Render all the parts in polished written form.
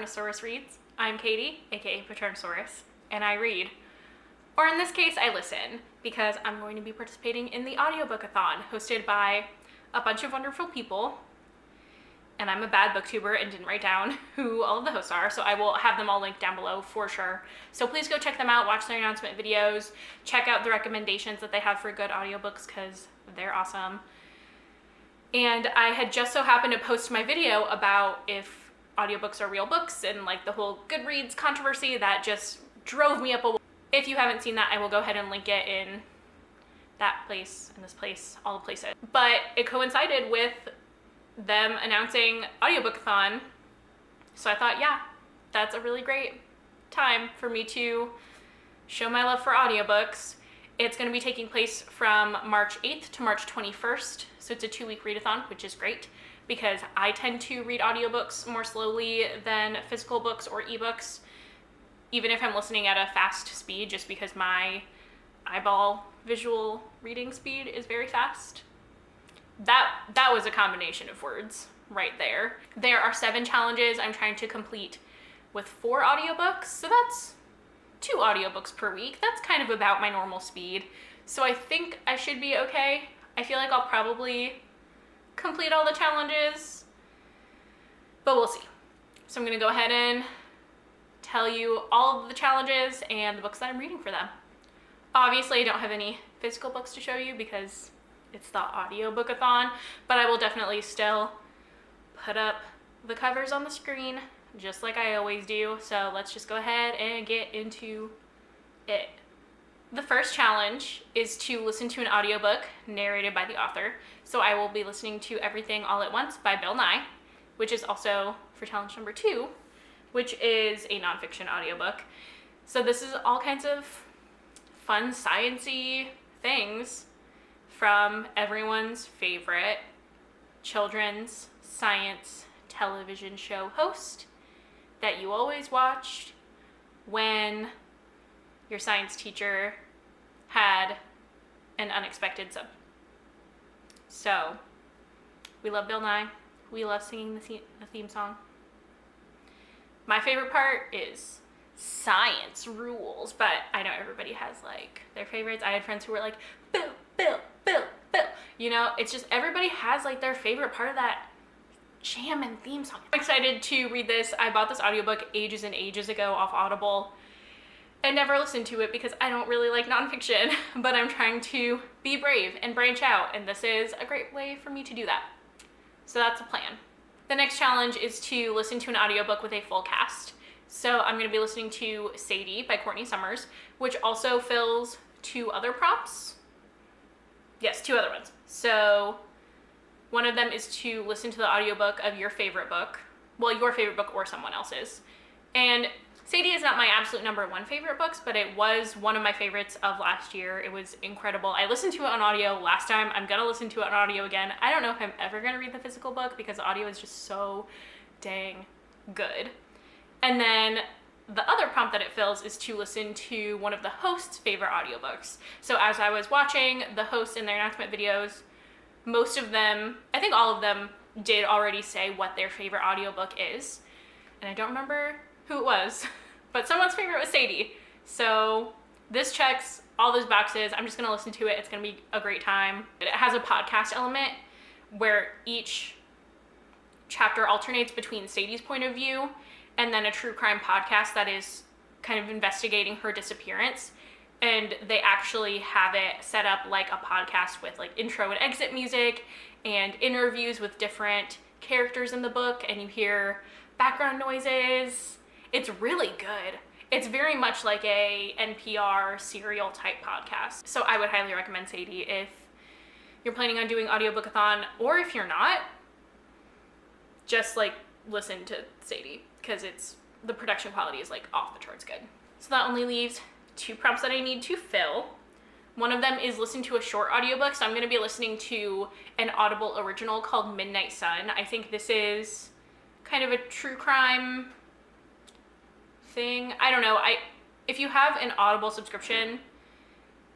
Paternosaurus Reads. I'm Katie, aka Paternosaurus, and I read. Or in this case, I listen, because I'm going to be participating in the audiobookathon hosted by a bunch of wonderful people. And I'm a bad booktuber and didn't write down who all of the hosts are, so I will have them all linked down below for sure. So please go check them out, watch their announcement videos, check out the recommendations that they have for good audiobooks because they're awesome. And I had just so happened to post my video about if audiobooks are real books and like the whole Goodreads controversy that just drove me up a wall. If you haven't seen that, I will go ahead and link it in that place, in this place, all the places. But it coincided with them announcing audiobookathon, so I thought, yeah, that's a really great time for me to show my love for audiobooks. It's going to be taking place from March 8th to March 21st, so it's a 2-week readathon, which is great because I tend to read audiobooks more slowly than physical books or ebooks, even if I'm listening at a fast speed, just because my eyeball visual reading speed is very fast. That was a combination of words right there. There are 7 challenges I'm trying to complete with 4 audiobooks, so that's 2 audiobooks per week. That's kind of about my normal speed. So I think I should be okay. I feel like I'll probably complete all the challenges, but we'll see. So I'm gonna go ahead and tell you all of the challenges and the books that I'm reading for them. Obviously, I don't have any physical books to show you because it's the audiobookathon, but I will definitely still put up the covers on the screen just like I always do. So let's just go ahead and get into it. The first challenge is to listen to an audiobook narrated by the author. So I will be listening to Everything All at Once by Bill Nye, which is also for challenge number 2, which is a nonfiction audiobook. So this is all kinds of fun science-y things from everyone's favorite children's science television show host that you always watched when your science teacher had an unexpected sub. So, we love Bill Nye. We love singing the theme song. My favorite part is science rules, but I know everybody has like their favorites. I had friends who were like, Bill, Bill, Bill, Bill. You know, it's just everybody has like their favorite part of that jam and theme song. I'm excited to read this. I bought this audiobook ages and ages ago off Audible and never listened to it because I don't really like nonfiction, but I'm trying to be brave and branch out, and this is a great way for me to do that. So that's the plan. The next challenge is to listen to an audiobook with a full cast. So I'm going to be listening to Sadie by Courtney Summers, which also fills 2 other prompts. Yes, 2 other ones. So one of them is to listen to the audiobook of your favorite book. Well, your favorite book or someone else's. And Sadie is not my absolute number 1 favorite books, but it was one of my favorites of last year. It was incredible. I listened to it on audio last time. I'm gonna listen to it on audio again. I don't know if I'm ever gonna read the physical book because the audio is just so dang good. And then the other prompt that it fills is to listen to one of the hosts' favorite audiobooks. So as I was watching the hosts in their announcement videos, most of them, I think all of them, did already say what their favorite audiobook is. And I don't remember who it was, but someone's favorite was Sadie. So this checks all those boxes. I'm just gonna listen to it. It's gonna be a great time. It has a podcast element where each chapter alternates between Sadie's point of view and then a true crime podcast that is kind of investigating her disappearance. And they actually have it set up like a podcast with like intro and exit music and interviews with different characters in the book, and you hear background noises. It's really good. It's very much like a NPR serial type podcast. So I would highly recommend Sadie if you're planning on doing audiobookathon, or if you're not, just like listen to Sadie because the production quality is like off the charts good. So that only leaves 2 prompts that I need to fill. One of them is listen to a short audiobook. So I'm going to be listening to an Audible original called Midnight Sun. I think this is kind of a true crime thing. I don't know. If you have an Audible subscription,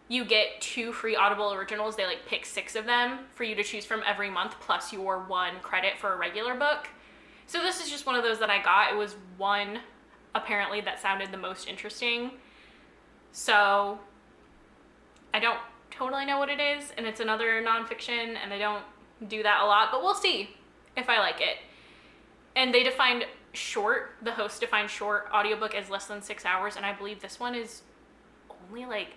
you get 2 free Audible originals. They like pick 6 of them for you to choose from every month, plus your 1 credit for a regular book. So this is just one of those that I got. It was one apparently that sounded the most interesting. So I don't totally know what it is, and it's another nonfiction, and I don't do that a lot, but we'll see if I like it. And they defined short, the host defined short audiobook as less than 6 hours, and I believe this one is only like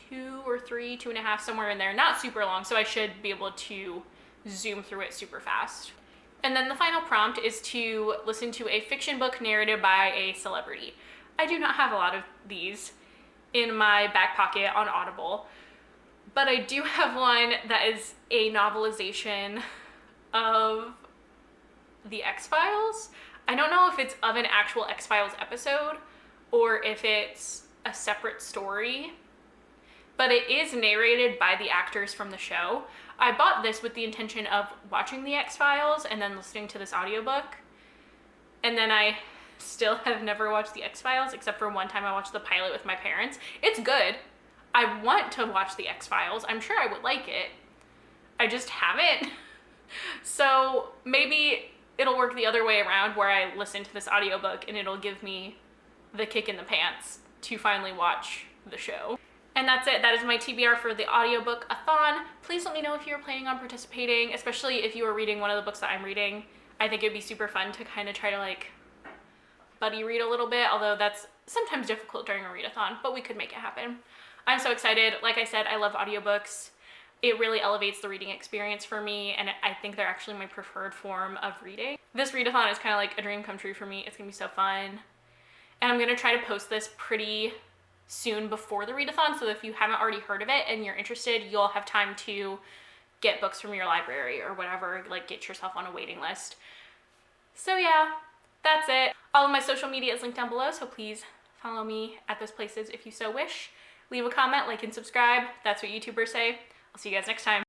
2 or 3, 2.5, somewhere in there. Not super long, so I should be able to zoom through it super fast. And then the final prompt is to listen to a fiction book narrated by a celebrity. I do not have a lot of these in my back pocket on Audible, but I do have one that is a novelization of the X-Files. I don't know if it's of an actual X-Files episode or if it's a separate story, but it is narrated by the actors from the show. I bought this with the intention of watching the X-Files and then listening to this audiobook, and then I still have never watched the X-Files except for one time I watched the pilot with my parents. It's good. I want to watch the X-Files. I'm sure I would like it. I just haven't. So maybe it'll work the other way around where I listen to this audiobook and it'll give me the kick in the pants to finally watch the show. And that's it. That is my TBR for the audiobookathon. Please let me know if you're planning on participating, especially if you are reading one of the books that I'm reading. I think it'd be super fun to kind of try to like buddy read a little bit, although that's sometimes difficult during a readathon, but we could make it happen. I'm so excited. Like I said, I love audiobooks. It really elevates the reading experience for me, and I think they're actually my preferred form of reading. This readathon is kind of like a dream come true for me. It's gonna be so fun. And I'm gonna try to post this pretty soon before the readathon, so if you haven't already heard of it and you're interested, you'll have time to get books from your library or whatever, like get yourself on a waiting list. So yeah, that's it. All of my social media is linked down below, so please follow me at those places if you so wish. Leave a comment, like, and subscribe. That's what YouTubers say. I'll see you guys next time.